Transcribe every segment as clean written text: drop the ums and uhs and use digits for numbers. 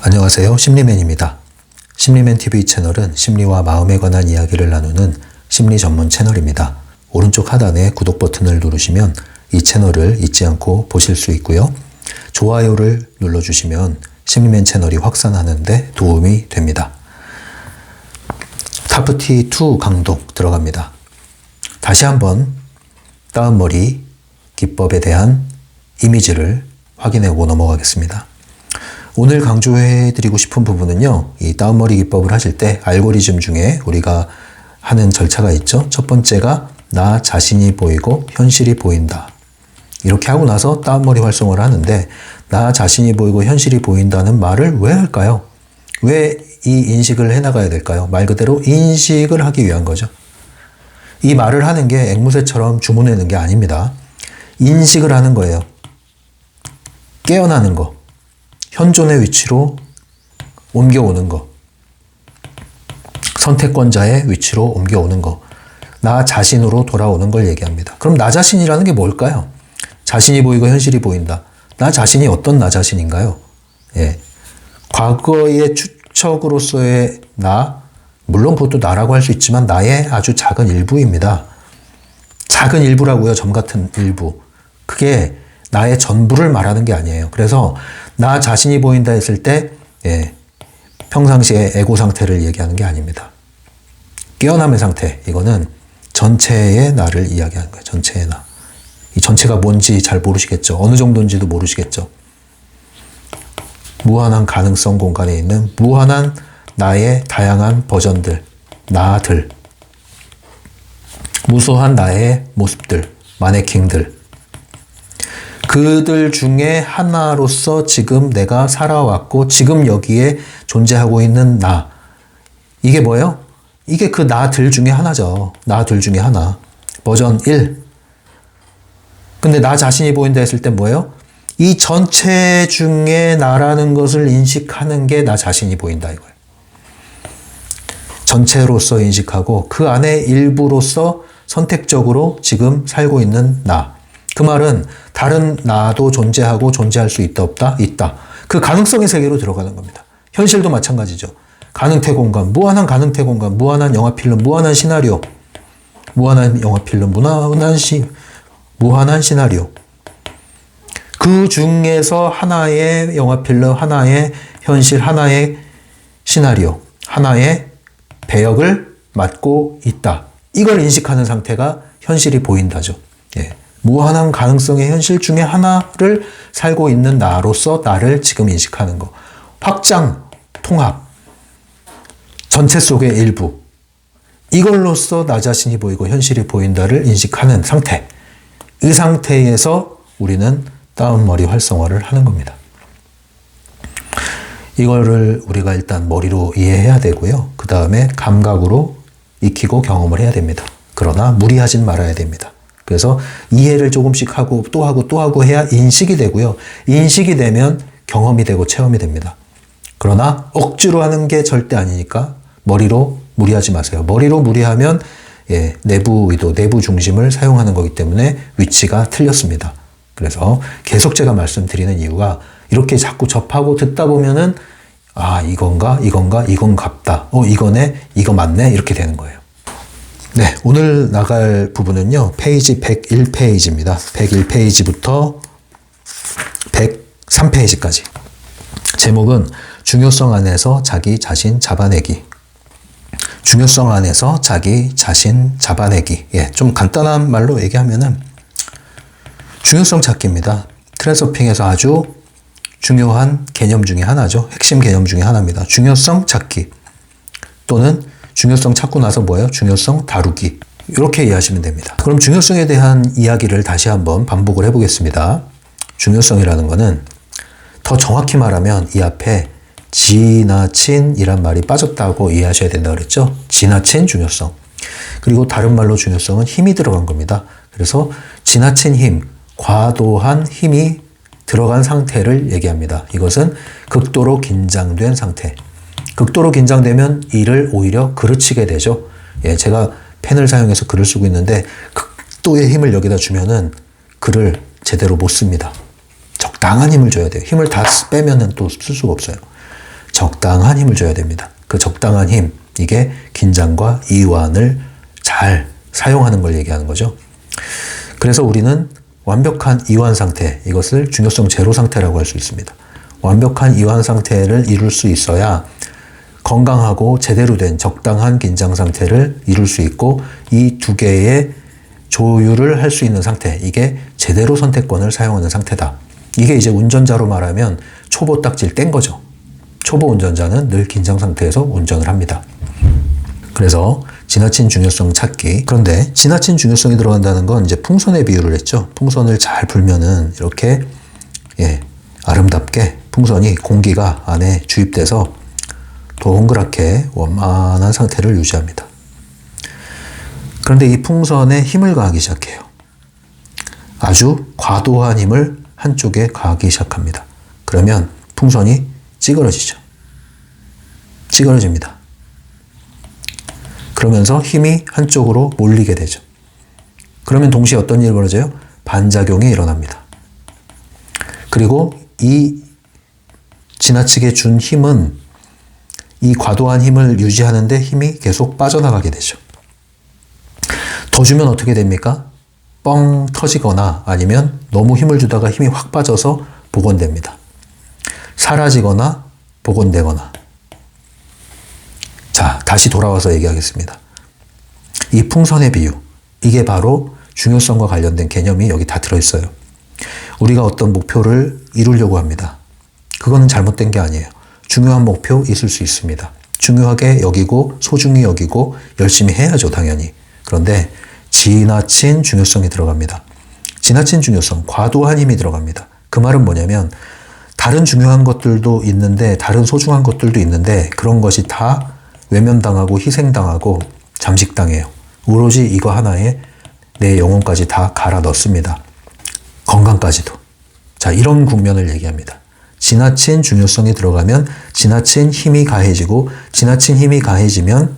안녕하세요. 심리맨입니다. 심리맨 TV 채널은 심리와 마음에 관한 이야기를 나누는 심리 전문 채널입니다. 오른쪽 하단에 구독 버튼을 누르시면 이 채널을 잊지 않고 보실 수 있고요. 좋아요를 눌러주시면 심리맨 채널이 확산하는 데 도움이 됩니다. 타프티 2 강독 들어갑니다. 다시 한번 다운머리 기법에 대한 이미지를 확인하고 넘어가겠습니다. 오늘 강조해드리고 싶은 부분은요, 이 다운머리 기법을 하실 때 알고리즘 중에 우리가 하는 절차가 있죠. 첫 번째가 나 자신이 보이고 현실이 보인다. 이렇게 하고 나서 다운머리 활성화를 하는데, 나 자신이 보이고 현실이 보인다는 말을 왜 할까요? 왜 이 인식을 해나가야 될까요? 말 그대로 인식을 하기 위한 거죠. 이 말을 하는 게 앵무새처럼 주문하는 게 아닙니다. 인식을 하는 거예요. 깨어나는 거. 현존의 위치로 옮겨오는 거. 선택권자의 위치로 옮겨오는 거. 나 자신으로 돌아오는 걸 얘기합니다. 그럼 나 자신이라는 게 뭘까요? 자신이 보이고 현실이 보인다. 나 자신이 어떤 나 자신인가요? 예. 과거의 추척으로서의 나, 물론 그것도 나라고 할 수 있지만 나의 아주 작은 일부입니다. 작은 일부라고요. 점 같은 일부. 그게 나의 전부를 말하는 게 아니에요. 그래서 나 자신이 보인다 했을 때 평상시에 에고 상태를 얘기하는 게 아닙니다. 깨어남의 상태, 이거는 전체의 나를 이야기하는 거예요. 전체의 나. 이 전체가 뭔지 잘 모르시겠죠. 어느 정도인지도 모르시겠죠. 무한한 가능성 공간에 있는 무한한 나의 다양한 버전들, 나들, 무수한 나의 모습들, 마네킹들, 그들 중에 하나로서 지금 내가 살아왔고 지금 여기에 존재하고 있는 나. 이게 뭐예요? 이게 그 나들 중에 하나죠. 나들 중에 하나. 버전 1. 근데 나 자신이 보인다 했을 때 뭐예요? 이 전체 중에 나라는 것을 인식하는 게 나 자신이 보인다 이거예요. 전체로서 인식하고 그 안에 일부로서 선택적으로 지금 살고 있는 나. 그 말은 다른 나도 존재하고 존재할 수 있다 없다? 있다. 그 가능성의 세계로 들어가는 겁니다. 현실도 마찬가지죠. 가능태 공간, 무한한 가능태 공간, 무한한 영화 필름, 무한한 시나리오, 무한한 영화 필름, 무한한 시나리오. 그 중에서 하나의 영화 필름, 하나의 현실, 하나의 시나리오, 하나의 배역을 맡고 있다. 이걸 인식하는 상태가 현실이 보인다죠. 예. 무한한 가능성의 현실 중에 하나를 살고 있는 나로서 나를 지금 인식하는 거. 확장, 통합, 전체 속의 일부. 이걸로써 나 자신이 보이고 현실이 보인다를 인식하는 상태. 이 상태에서 우리는 다운머리 활성화를 하는 겁니다. 이거를 우리가 일단 머리로 이해해야 되고요. 그 다음에 감각으로 익히고 경험을 해야 됩니다. 그러나 무리하진 말아야 됩니다. 그래서 이해를 조금씩 하고 또 하고 또 하고 해야 인식이 되고요. 인식이 되면 경험이 되고 체험이 됩니다. 그러나 억지로 하는 게 절대 아니니까 머리로 무리하지 마세요. 머리로 무리하면 내부 의도, 내부 중심을 사용하는 거기 때문에 위치가 틀렸습니다. 그래서 계속 제가 말씀드리는 이유가 이렇게 자꾸 접하고 듣다 보면은 이건가 이건 같다. 이거네 이거 맞네 이렇게 되는 거예요. 네, 오늘 나갈 부분은요, 페이지 101페이지입니다. 101페이지부터 103페이지까지. 제목은 중요성 안에서 자기 자신 잡아내기. 중요성 안에서 자기 자신 잡아내기. 좀 간단한 말로 얘기하면은 중요성 찾기입니다. 트랜서핑에서 아주 중요한 개념 중에 하나죠. 핵심 개념 중에 하나입니다. 중요성 찾기. 또는 중요성 찾고 나서 뭐예요? 중요성 다루기. 이렇게 이해하시면 됩니다. 그럼 중요성에 대한 이야기를 다시 한번 반복을 해보겠습니다. 중요성이라는 거는 더 정확히 말하면 이 앞에 지나친이란 말이 빠졌다고 이해하셔야 된다고 그랬죠? 지나친 중요성. 그리고 다른 말로 중요성은 힘이 들어간 겁니다. 그래서 지나친 힘, 과도한 힘이 들어간 상태를 얘기합니다. 이것은 극도로 긴장된 상태. 극도로 긴장되면 이를 오히려 그르치게 되죠. 제가 펜을 사용해서 글을 쓰고 있는데 극도의 힘을 여기다 주면은 글을 제대로 못 씁니다. 적당한 힘을 줘야 돼요. 힘을 다 빼면은 또 쓸 수가 없어요. 적당한 힘을 줘야 됩니다. 그 적당한 힘, 이게 긴장과 이완을 잘 사용하는 걸 얘기하는 거죠. 그래서 우리는 완벽한 이완 상태, 이것을 중요성 제로 상태라고 할 수 있습니다. 완벽한 이완 상태를 이룰 수 있어야 건강하고 제대로 된 적당한 긴장 상태를 이룰 수 있고, 이 두 개의 조율을 할 수 있는 상태, 이게 제대로 선택권을 사용하는 상태다. 이게 이제 운전자로 말하면 초보 딱지를 뗀 거죠. 초보 운전자는 늘 긴장 상태에서 운전을 합니다. 그래서 지나친 중요성 찾기. 그런데 지나친 중요성이 들어간다는 건 이제 풍선에 비유를 했죠. 풍선을 잘 불면은 이렇게 아름답게 풍선이 공기가 안에 주입돼서 동그랗게 원만한 상태를 유지합니다. 그런데 이 풍선에 힘을 가하기 시작해요. 아주 과도한 힘을 한쪽에 가하기 시작합니다. 그러면 풍선이 찌그러지죠. 찌그러집니다. 그러면서 힘이 한쪽으로 몰리게 되죠. 그러면 동시에 어떤 일이 벌어져요? 반작용이 일어납니다. 그리고 이 지나치게 준 힘은 이 과도한 힘을 유지하는데 힘이 계속 빠져나가게 되죠. 더 주면 어떻게 됩니까? 뻥 터지거나 아니면 너무 힘을 주다가 힘이 확 빠져서 복원됩니다. 사라지거나 복원되거나. 자, 다시 돌아와서 얘기하겠습니다. 이 풍선의 비유, 이게 바로 중요성과 관련된 개념이 여기 다 들어있어요. 우리가 어떤 목표를 이루려고 합니다. 그거는 잘못된 게 아니에요. 중요한 목표 있을 수 있습니다. 중요하게 여기고 소중히 여기고 열심히 해야죠, 당연히. 그런데 지나친 중요성이 들어갑니다. 지나친 중요성, 과도한 힘이 들어갑니다. 그 말은 뭐냐면 다른 중요한 것들도 있는데, 다른 소중한 것들도 있는데 그런 것이 다 외면당하고 희생당하고 잠식당해요. 오로지 이거 하나에 내 영혼까지 다 갈아 넣습니다. 건강까지도. 자, 이런 국면을 얘기합니다. 지나친 중요성이 들어가면 지나친 힘이 가해지고, 지나친 힘이 가해지면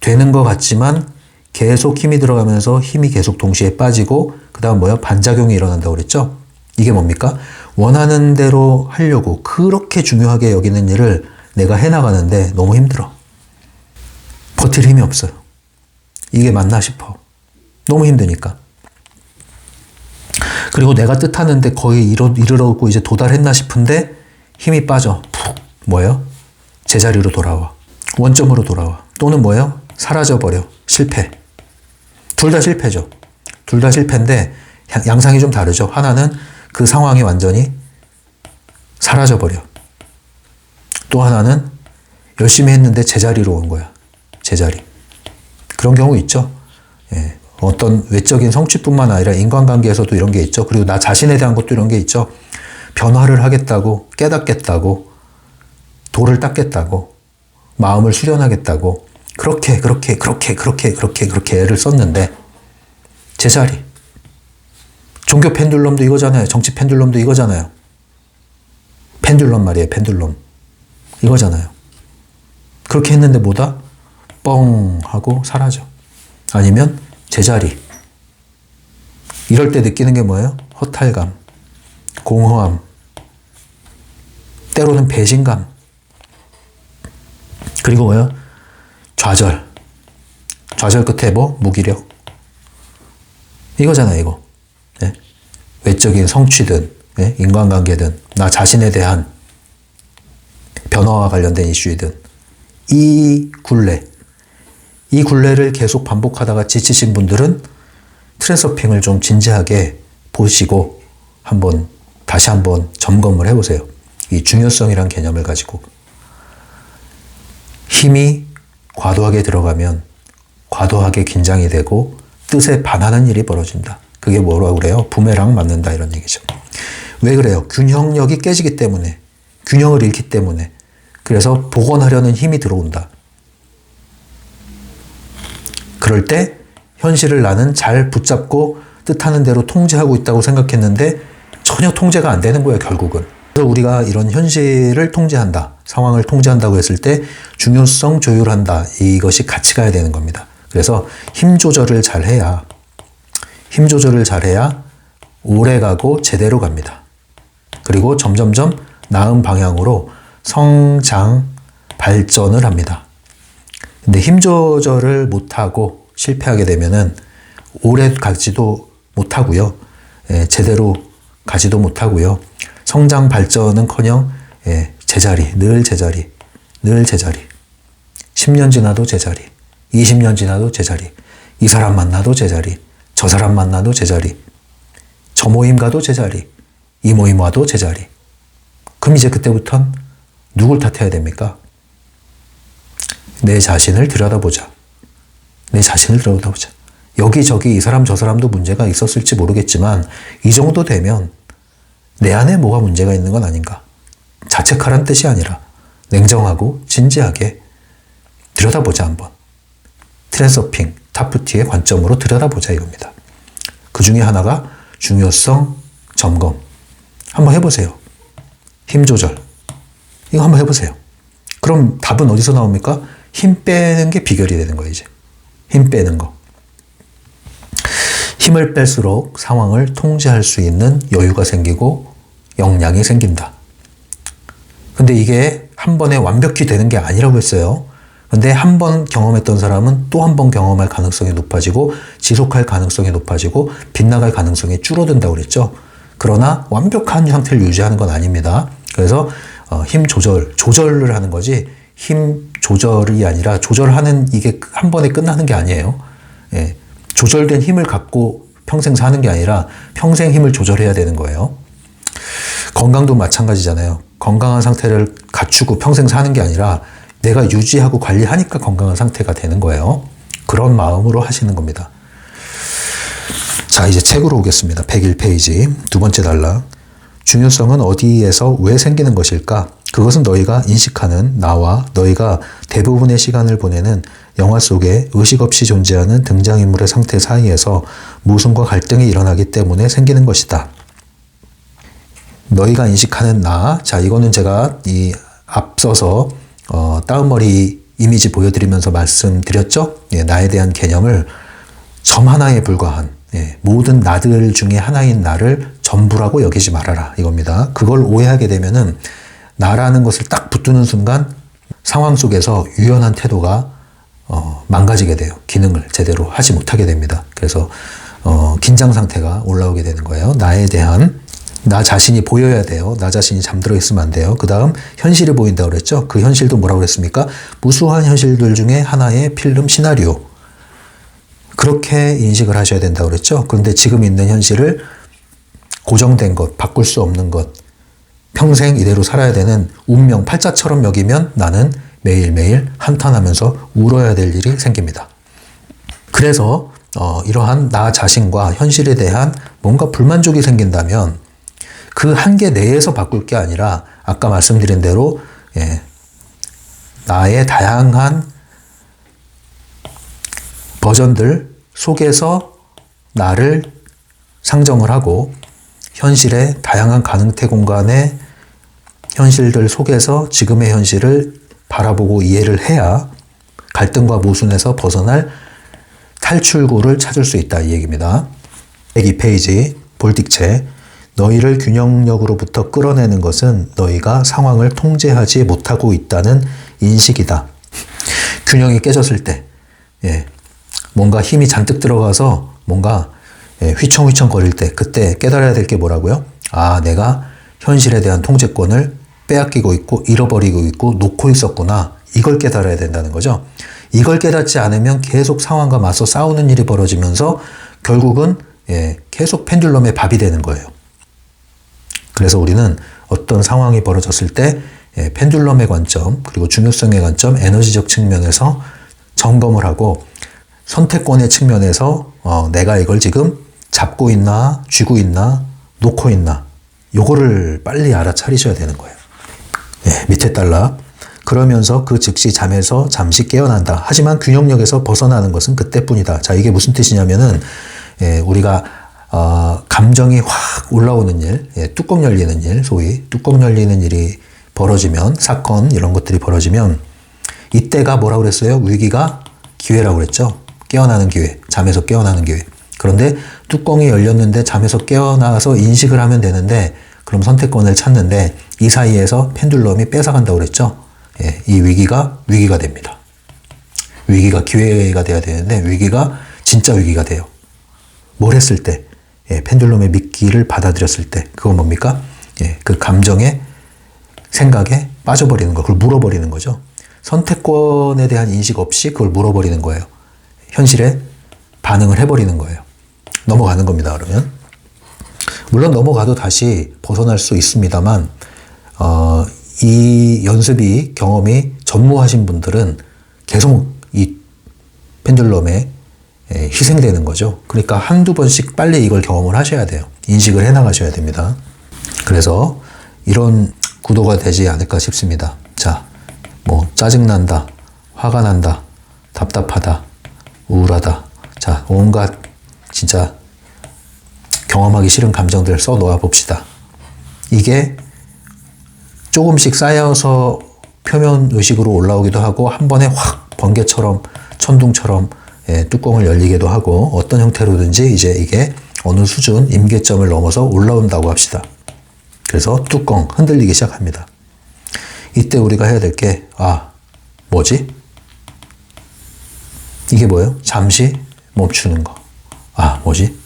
되는 것 같지만 계속 힘이 들어가면서 힘이 계속 동시에 빠지고, 그 다음 뭐야? 반작용이 일어난다고 그랬죠? 이게 뭡니까? 원하는 대로 하려고 그렇게 중요하게 여기는 일을 내가 해나가는데 너무 힘들어. 버틸 힘이 없어요. 이게 맞나 싶어. 너무 힘드니까. 그리고 내가 뜻하는데 거의 이르렀고 이제 도달했나 싶은데 힘이 빠져. 푹. 뭐예요? 제자리로 돌아와. 원점으로 돌아와. 또는 뭐예요? 사라져버려. 실패. 둘 다 실패죠. 둘 다 실패인데 양상이 좀 다르죠. 하나는 그 상황이 완전히 사라져버려. 또 하나는 열심히 했는데 제자리로 온 거야. 제자리. 그런 경우 있죠. 예. 어떤 외적인 성취뿐만 아니라 인간관계에서도 이런 게 있죠. 그리고 나 자신에 대한 것도 이런 게 있죠. 변화를 하겠다고, 깨닫겠다고, 돌을 닦겠다고, 마음을 수련하겠다고, 그렇게 애를 썼는데, 제자리. 종교 펜듈럼도 이거잖아요. 정치 펜듈럼도 이거잖아요. 펜듈럼 말이에요, 펜듈럼. 이거잖아요. 그렇게 했는데 뭐다? 뻥 하고 사라져. 아니면 제자리. 이럴 때 느끼는 게 뭐예요? 허탈감, 공허함, 때로는 배신감. 그리고 뭐예요? 좌절. 좌절 끝에 뭐? 무기력. 이거잖아요, 이거. 네? 외적인 성취든, 네? 인간관계든, 나 자신에 대한 변화와 관련된 이슈이든, 이 굴레를 계속 반복하다가 지치신 분들은 트랜서핑을 좀 진지하게 보시고 다시 한번 점검을 해보세요. 이 중요성이란 개념을 가지고. 힘이 과도하게 들어가면 과도하게 긴장이 되고 뜻에 반하는 일이 벌어진다. 그게 뭐라고 그래요? 부메랑 맞는다, 이런 얘기죠. 왜 그래요? 균형력이 깨지기 때문에, 균형을 잃기 때문에. 그래서 복원하려는 힘이 들어온다. 그럴 때 현실을 나는 잘 붙잡고 뜻하는 대로 통제하고 있다고 생각했는데 전혀 통제가 안 되는 거예요, 결국은. 그래서 우리가 이런 현실을 통제한다, 상황을 통제한다고 했을 때 중요성 조율한다, 이것이 같이 가야 되는 겁니다. 그래서 힘 조절을 잘 해야 오래 가고 제대로 갑니다. 그리고 점점점 나은 방향으로 성장, 발전을 합니다. 근데 힘 조절을 못하고 실패하게 되면은 오래 가지도 못하고요. 제대로 가지도 못하고요. 성장, 발전은커녕 제자리, 늘 제자리, 늘 제자리. 10년 지나도 제자리, 20년 지나도 제자리. 이 사람 만나도 제자리, 저 사람 만나도 제자리. 저 모임 가도 제자리, 이 모임 와도 제자리. 그럼 이제 그때부턴 누굴 탓해야 됩니까? 내 자신을 들여다보자. 내 자신을 들여다보자. 여기저기 이 사람 저 사람도 문제가 있었을지 모르겠지만 이 정도 되면 내 안에 뭐가 문제가 있는 건 아닌가. 자책하란 뜻이 아니라 냉정하고 진지하게 들여다보자 한번. 트랜서핑, 타프티의 관점으로 들여다보자 이겁니다. 그 중에 하나가 중요성 점검. 한번 해보세요. 힘 조절. 이거 한번 해보세요. 그럼 답은 어디서 나옵니까? 힘 빼는 게 비결이 되는 거예요, 이제. 힘 빼는 거. 힘을 뺄수록 상황을 통제할 수 있는 여유가 생기고 역량이 생긴다. 근데 이게 한 번에 완벽히 되는 게 아니라고 했어요. 근데 한 번 경험했던 사람은 또 한 번 경험할 가능성이 높아지고 지속할 가능성이 높아지고 빗나갈 가능성이 줄어든다고 그랬죠. 그러나 완벽한 상태를 유지하는 건 아닙니다. 그래서 힘 조절을 하는 거지 힘 조절이 아니라 조절하는 이게 한 번에 끝나는 게 아니에요. 예, 조절된 힘을 갖고 평생 사는 게 아니라 평생 힘을 조절해야 되는 거예요. 건강도 마찬가지잖아요. 건강한 상태를 갖추고 평생 사는 게 아니라 내가 유지하고 관리하니까 건강한 상태가 되는 거예요. 그런 마음으로 하시는 겁니다. 자, 이제 책으로 오겠습니다. 101페이지 두 번째 단락. 중요성은 어디에서 왜 생기는 것일까? 그것은 너희가 인식하는 나와 너희가 대부분의 시간을 보내는 영화 속에 의식 없이 존재하는 등장인물의 상태 사이에서 모순과 갈등이 일어나기 때문에 생기는 것이다. 너희가 인식하는 나. 자, 이거는 제가 앞서서 따은머리 이미지 보여드리면서 말씀드렸죠? 예, 나에 대한 개념을 점 하나에 불과한 모든 나들 중에 하나인 나를 전부라고 여기지 말아라 이겁니다. 그걸 오해하게 되면은 나라는 것을 딱 붙드는 순간 상황 속에서 유연한 태도가 망가지게 돼요. 기능을 제대로 하지 못하게 됩니다. 그래서 긴장 상태가 올라오게 되는 거예요. 나에 대한 나 자신이 보여야 돼요. 나 자신이 잠들어 있으면 안 돼요. 그 다음 현실이 보인다고 그랬죠. 그 현실도 뭐라고 그랬습니까? 무수한 현실들 중에 하나의 필름 시나리오. 그렇게 인식을 하셔야 된다고 그랬죠. 그런데 지금 있는 현실을 고정된 것, 바꿀 수 없는 것, 평생 이대로 살아야 되는 운명, 팔자처럼 여기면 나는 매일매일 한탄하면서 울어야 될 일이 생깁니다. 그래서 이러한 나 자신과 현실에 대한 뭔가 불만족이 생긴다면 그 한계 내에서 바꿀 게 아니라 아까 말씀드린 대로 나의 다양한 버전들 속에서 나를 상정을 하고 현실의 다양한 가능태 공간의 현실들 속에서 지금의 현실을 바라보고 이해를 해야 갈등과 모순에서 벗어날 탈출구를 찾을 수 있다 이 얘기입니다. 102페이지 볼틱체. 너희를 균형력으로부터 끌어내는 것은 너희가 상황을 통제하지 못하고 있다는 인식이다. 균형이 깨졌을 때 뭔가 힘이 잔뜩 들어가서 뭔가 휘청휘청 거릴 때 그때 깨달아야 될 게 뭐라고요? 아, 내가 현실에 대한 통제권을 빼앗기고 있고 잃어버리고 있고 놓고 있었구나. 이걸 깨달아야 된다는 거죠. 이걸 깨닫지 않으면 계속 상황과 맞서 싸우는 일이 벌어지면서 결국은 계속 펜듈럼의 밥이 되는 거예요. 그래서 우리는 어떤 상황이 벌어졌을 때 펜듈럼의 관점 그리고 중요성의 관점, 에너지적 측면에서 점검을 하고 선택권의 측면에서 내가 이걸 지금 잡고 있나, 쥐고 있나, 놓고 있나 요거를 빨리 알아차리셔야 되는 거예요. 밑에 단락. 그러면서 그 즉시 잠에서 잠시 깨어난다. 하지만 균형력에서 벗어나는 것은 그때뿐이다. 자, 이게 무슨 뜻이냐면은 우리가 감정이 확 올라오는 일, 뚜껑 열리는 일, 소위 뚜껑 열리는 일이 벌어지면 사건 이런 것들이 벌어지면 이때가 뭐라고 그랬어요? 위기가 기회라고 그랬죠. 깨어나는 기회, 잠에서 깨어나는 기회. 그런데 뚜껑이 열렸는데 잠에서 깨어나서 인식을 하면 되는데 그럼 선택권을 찾는데 이 사이에서 펜듈럼이 뺏어간다고 그랬죠? 예, 이 위기가 됩니다. 위기가 기회가 돼야 되는데 위기가 진짜 위기가 돼요. 뭘 했을 때? 예, 펜듈럼의 미끼를 받아들였을 때 그건 뭡니까? 예, 그 감정에 생각에 빠져버리는 거, 그걸 물어버리는 거죠. 선택권에 대한 인식 없이 그걸 물어버리는 거예요. 현실에 반응을 해버리는 거예요. 넘어가는 겁니다. 그러면 물론 넘어가도 다시 벗어날 수 있습니다만 이 연습이 경험이 전무하신 분들은 계속 이 펜듈럼에 희생되는 거죠. 그러니까 한두 번씩 빨리 이걸 경험을 하셔야 돼요. 인식을 해나가셔야 됩니다. 그래서 이런 구도가 되지 않을까 싶습니다. 자, 뭐 짜증난다, 화가 난다, 답답하다, 우울하다. 자, 온갖 진짜 경험하기 싫은 감정들을 써놓아 봅시다. 이게 조금씩 쌓여서 표면 의식으로 올라오기도 하고 한 번에 확 번개처럼 천둥처럼 뚜껑을 열리기도 하고 어떤 형태로든지 이제 이게 어느 수준 임계점을 넘어서 올라온다고 합시다. 그래서 뚜껑 흔들리기 시작합니다. 이때 우리가 해야 될 게 뭐지? 이게 뭐예요? 잠시 멈추는 거. 뭐지?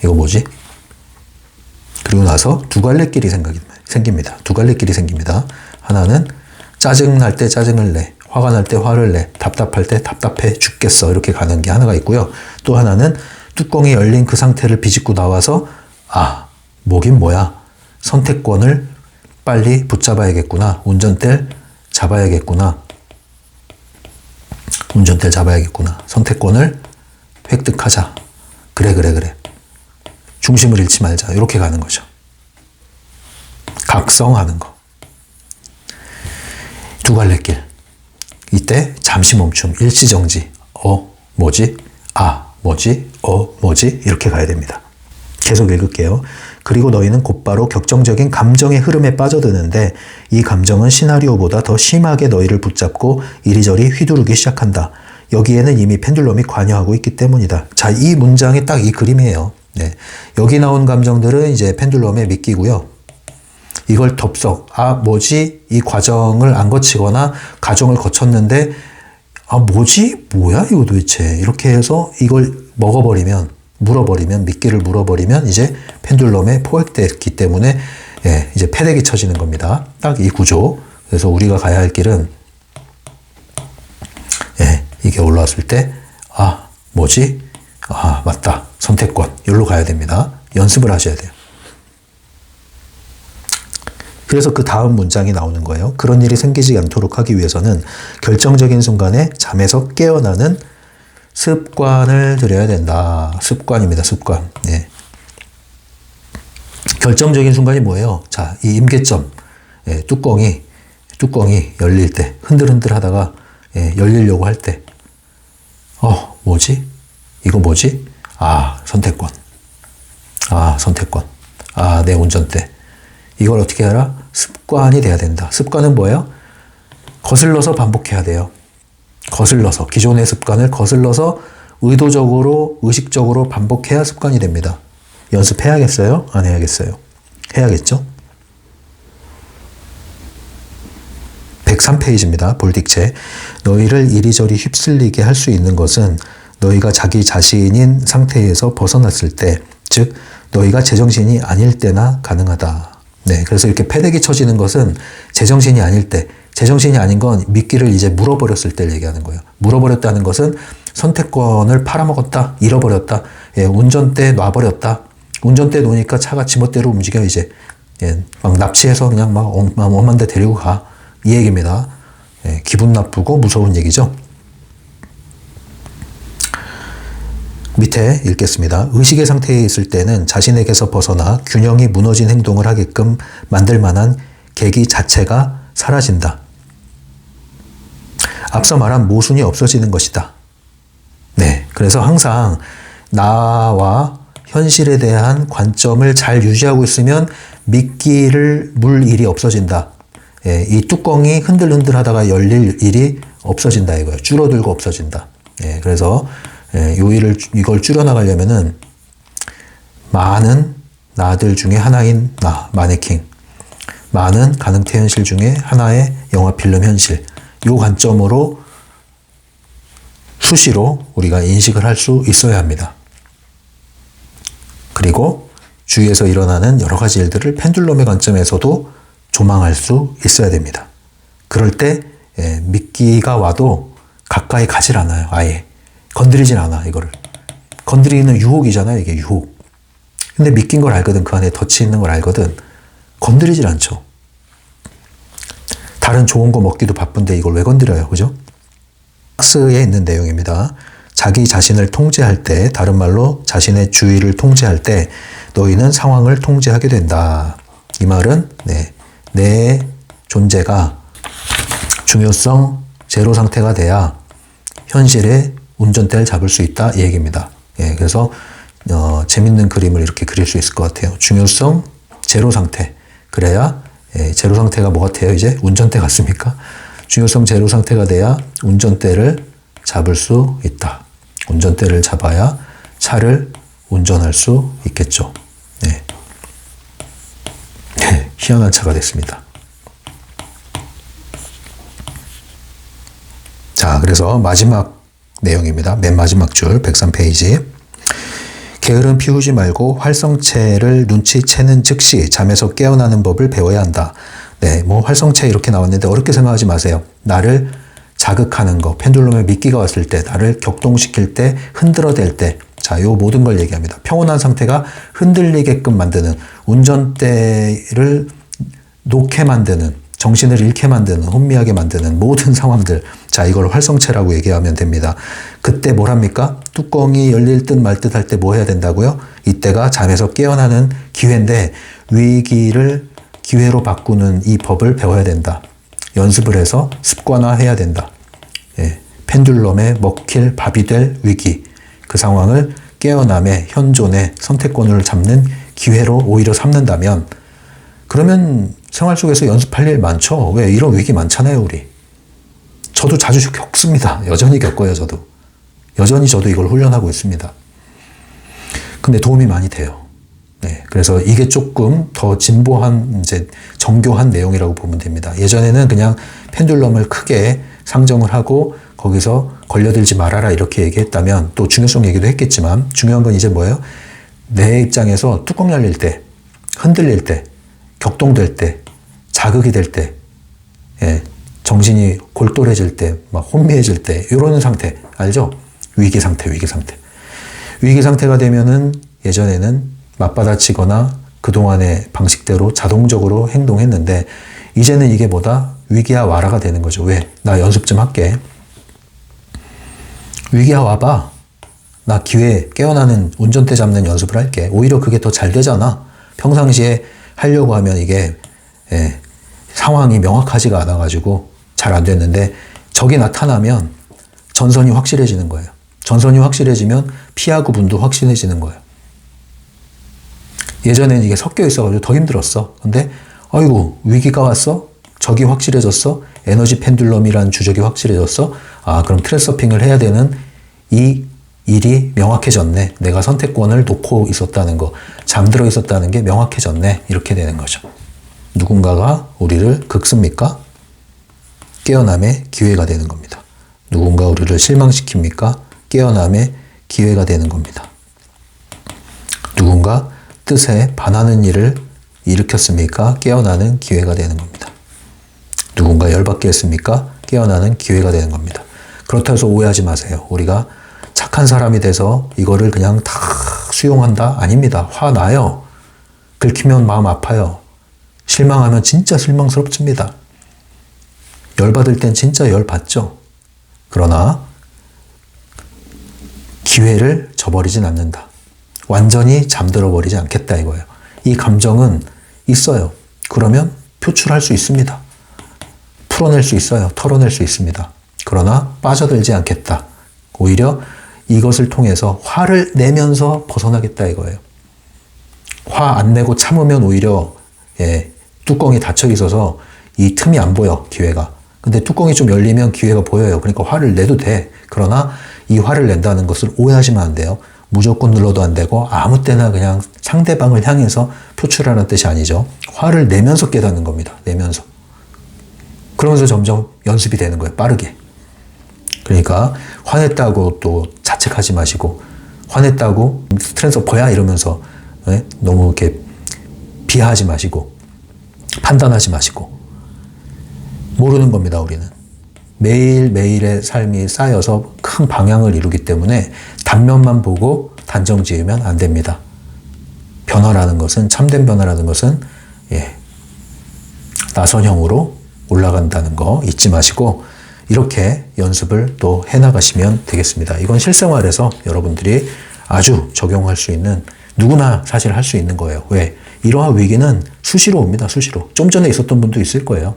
이거 뭐지? 그리고 나서 두 갈래 길이 생깁니다. 두 갈래 길이 생깁니다. 하나는 짜증날 때 짜증을 내, 화가 날 때 화를 내, 답답할 때 답답해 죽겠어 이렇게 가는 게 하나가 있고요. 또 하나는 뚜껑이 열린 그 상태를 비집고 나와서 뭐긴 뭐야. 선택권을 빨리 붙잡아야겠구나. 운전대를 잡아야겠구나. 선택권을 획득하자. 그래. 중심을 잃지 말자. 이렇게 가는 거죠. 각성하는 거. 두 갈래 길. 이때 잠시 멈춤, 일시정지. 뭐지? 뭐지? 뭐지? 이렇게 가야 됩니다. 계속 읽을게요. 그리고 너희는 곧바로 격정적인 감정의 흐름에 빠져드는데 이 감정은 시나리오보다 더 심하게 너희를 붙잡고 이리저리 휘두르기 시작한다. 여기에는 이미 펜듈럼이 관여하고 있기 때문이다. 자, 이 문장이 딱 이 그림이에요. 네. 여기 나온 감정들은 이제 펜듈럼에 미끼고요. 이걸 덥석, 뭐지? 이 과정을 안 거치거나 과정을 거쳤는데, 뭐지? 뭐야, 이거 도대체. 이렇게 해서 이걸 물어버리면, 미끼를 물어버리면 이제 펜듈럼에 포획됐기 때문에, 이제 패대기 쳐지는 겁니다. 딱 이 구조. 그래서 우리가 가야 할 길은, 이게 올라왔을 때, 뭐지? 맞다. 선택권. 여기로 가야 됩니다. 연습을 하셔야 돼요. 그래서 그 다음 문장이 나오는 거예요. 그런 일이 생기지 않도록 하기 위해서는 결정적인 순간에 잠에서 깨어나는 습관을 들여야 된다. 습관입니다. 습관. 네. 결정적인 순간이 뭐예요? 자, 이 임계점. 뚜껑이 열릴 때, 흔들흔들 하다가 열리려고 할 때, 뭐지? 이거 뭐지? 선택권. 선택권. 내 운전대. 이걸 어떻게 알아? 습관이 돼야 된다. 습관은 뭐예요? 거슬러서 반복해야 돼요. 기존의 습관을 거슬러서 의도적으로, 의식적으로 반복해야 습관이 됩니다. 연습해야겠어요? 안 해야겠어요? 해야겠죠? 103페이지입니다. 볼딕체. 너희를 이리저리 휩쓸리게 할 수 있는 것은 너희가 자기 자신인 상태에서 벗어났을 때, 즉 너희가 제정신이 아닐 때나 가능하다. 네, 그래서 이렇게 패대기 쳐지는 것은 제정신이 아닐 때, 제정신이 아닌 건 미끼를 이제 물어버렸을 때를 얘기하는 거예요. 물어버렸다는 것은 선택권을 팔아먹었다, 잃어버렸다, 운전대 놔버렸다. 운전대 놓으니까 차가 지멋대로 움직여 이제. 막 납치해서 그냥 막 엄한 데 데리고 가. 이 얘기입니다. 기분 나쁘고 무서운 얘기죠. 밑에 읽겠습니다. 의식의 상태에 있을 때는 자신에게서 벗어나 균형이 무너진 행동을 하게끔 만들 만한 계기 자체가 사라진다. 앞서 말한 모순이 없어지는 것이다. 네, 그래서 항상 나와 현실에 대한 관점을 잘 유지하고 있으면 미끼를 물 일이 없어진다. 이 뚜껑이 흔들흔들 하다가 열릴 일이 없어진다 이거예요. 줄어들고 없어진다. 그래서 이걸 줄여나가려면은 많은 나들 중에 하나인 나, 마네킹. 많은 가능태 현실 중에 하나의 영화 필름 현실. 이 관점으로 수시로 우리가 인식을 할 수 있어야 합니다. 그리고 주위에서 일어나는 여러 가지 일들을 펜듈럼의 관점에서도 조망할 수 있어야 됩니다. 그럴 때 미끼가 와도 가까이 가질 않아요. 아예 건드리진 않아. 이거를 건드리는 유혹이잖아요. 이게 유혹. 근데 미낀 걸 알거든. 그 안에 덫이 있는 걸 알거든. 건드리질 않죠. 다른 좋은 거 먹기도 바쁜데 이걸 왜 건드려요? 그죠? 박스에 있는 내용입니다. 자기 자신을 통제할 때, 다른 말로 자신의 주의를 통제할 때 너희는 상황을 통제하게 된다. 이 말은 내 존재가 중요성 제로 상태가 돼야 현실의 운전대를 잡을 수 있다. 이 얘기입니다. 그래서 재밌는 그림을 이렇게 그릴 수 있을 것 같아요. 중요성 제로 상태. 그래야 제로 상태가 뭐 같아요? 이제 운전대 같습니까? 중요성 제로 상태가 돼야 운전대를 잡을 수 있다. 운전대를 잡아야 차를 운전할 수 있겠죠. 희한한 차가 됐습니다. 자, 그래서 마지막 내용입니다. 맨 마지막 줄 103페이지. 게으름 피우지 말고 활성체를 눈치채는 즉시 잠에서 깨어나는 법을 배워야 한다. 뭐 활성체 이렇게 나왔는데 어렵게 생각하지 마세요. 나를 자극하는 거, 펜듈럼에 미끼가 왔을 때, 나를 격동시킬 때, 흔들어댈 때, 자, 요 모든 걸 얘기합니다. 평온한 상태가 흔들리게끔 만드는, 운전대를 놓게 만드는, 정신을 잃게 만드는, 혼미하게 만드는 모든 상황들. 자, 이걸 활성체라고 얘기하면 됩니다. 그때 뭘 합니까? 뚜껑이 열릴 듯 말 듯 할 때 뭐 해야 된다고요? 이때가 잠에서 깨어나는 기회인데 위기를 기회로 바꾸는 이 법을 배워야 된다. 연습을 해서 습관화해야 된다. 펜듈럼에 먹힐 밥이 될 위기. 그 상황을 깨어남의 현존의 선택권을 잡는 기회로 오히려 삼는다면 그러면 생활 속에서 연습할 일 많죠. 왜? 이런 위기 많잖아요, 우리. 저도 자주 겪습니다. 여전히 겪어요, 저도. 여전히 저도 이걸 훈련하고 있습니다. 근데 도움이 많이 돼요. 그래서 이게 조금 더 진보한, 이제 정교한 내용이라고 보면 됩니다. 예전에는 그냥 펜듈럼을 크게 상정을 하고 거기서 걸려들지 말아라 이렇게 얘기했다면 또 중요성 얘기도 했겠지만 중요한 건 이제 뭐예요? 내 입장에서 뚜껑 열릴 때, 흔들릴 때, 격동될 때, 자극이 될 때, 정신이 골똘해질 때, 막 혼미해질 때, 이런 상태, 알죠? 위기 상태, 위기 상태. 위기 상태가 되면은 예전에는 맞받아치거나 그동안의 방식대로 자동적으로 행동했는데, 이제는 이게 뭐다? 위기야 와라가 되는 거죠. 왜? 나 연습 좀 할게. 위기야 와봐. 나 기회, 깨어나는 운전대 잡는 연습을 할게. 오히려 그게 더 잘 되잖아. 평상시에 하려고 하면 이게, 상황이 명확하지가 않아가지고 잘 안 됐는데, 적이 나타나면 전선이 확실해지는 거예요. 전선이 확실해지면 피하 구분도 확실해지는 거예요. 예전에는 이게 섞여 있어가지고 더 힘들었어. 근데, 아이고, 위기가 왔어? 적이 확실해졌어? 에너지 펜듈럼이란 주적이 확실해졌어? 아, 그럼 트랜스서핑을 해야 되는 이 일이 명확해졌네. 내가 선택권을 놓고 있었다는 거, 잠들어 있었다는 게 명확해졌네. 이렇게 되는 거죠. 누군가가 우리를 극습니까? 깨어남의 기회가 되는 겁니다. 누군가 우리를 실망시킵니까? 깨어남의 기회가 되는 겁니다. 누군가 뜻에 반하는 일을 일으켰습니까? 깨어나는 기회가 되는 겁니다. 누군가 열받게 했습니까? 깨어나는 기회가 되는 겁니다. 그렇다고 해서 오해하지 마세요. 우리가 착한 사람이 돼서 이거를 그냥 다 수용한다? 아닙니다. 화나요. 긁히면 마음 아파요. 실망하면 진짜 실망스럽습니다. 열받을 땐 진짜 열받죠. 그러나 기회를 저버리진 않는다. 완전히 잠들어 버리지 않겠다 이거예요. 이 감정은 있어요. 그러면 표출할 수 있습니다. 풀어낼 수 있어요. 털어낼 수 있습니다. 그러나 빠져들지 않겠다. 오히려 이것을 통해서 화를 내면서 벗어나겠다 이거예요. 화 안 내고 참으면 오히려 뚜껑이 닫혀 있어서 이 틈이 안 보여, 기회가. 근데 뚜껑이 좀 열리면 기회가 보여요. 그러니까 화를 내도 돼. 그러나 이 화를 낸다는 것을 오해하시면 안 돼요. 무조건 눌러도 안 되고 아무 때나 그냥 상대방을 향해서 표출하는 뜻이 아니죠. 화를 내면서 깨닫는 겁니다. 내면서. 그러면서 점점 연습이 되는 거예요. 빠르게. 그러니까 화냈다고 또 자책하지 마시고 화냈다고 스트레스 뭐야 이러면서 너무 이렇게 비하하지 마시고 판단하지 마시고 모르는 겁니다. 우리는. 매일매일의 삶이 쌓여서 큰 방향을 이루기 때문에 단면만 보고 단정 지으면 안 됩니다. 변화라는 것은, 참된 변화라는 것은 나선형으로 올라간다는 거 잊지 마시고 이렇게 연습을 또 해나가시면 되겠습니다. 이건 실생활에서 여러분들이 아주 적용할 수 있는, 누구나 사실 할 수 있는 거예요. 왜? 이러한 위기는 수시로 옵니다. 수시로. 좀 전에 있었던 분도 있을 거예요.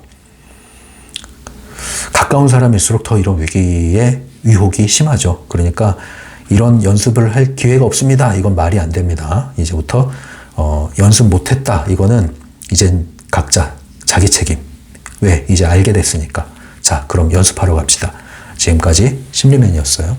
가까운 사람일수록 더 이런 위기의 위혹이 심하죠. 그러니까 이런 연습을 할 기회가 없습니다. 이건 말이 안 됩니다. 이제부터 연습 못했다. 이거는 이젠 각자 자기 책임. 왜? 이제 알게 됐으니까. 자, 그럼 연습하러 갑시다. 지금까지 심리맨이었어요.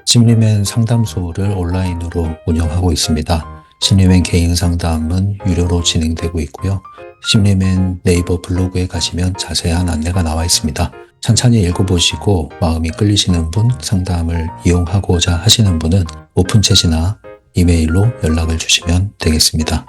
심리맨 상담소를 온라인으로 운영하고 있습니다. 심리맨 개인 상담은 유료로 진행되고 있고요. 심리맨 네이버 블로그에 가시면 자세한 안내가 나와 있습니다. 천천히 읽어보시고 마음이 끌리시는 분, 상담을 이용하고자 하시는 분은 오픈챗이나 이메일로 연락을 주시면 되겠습니다.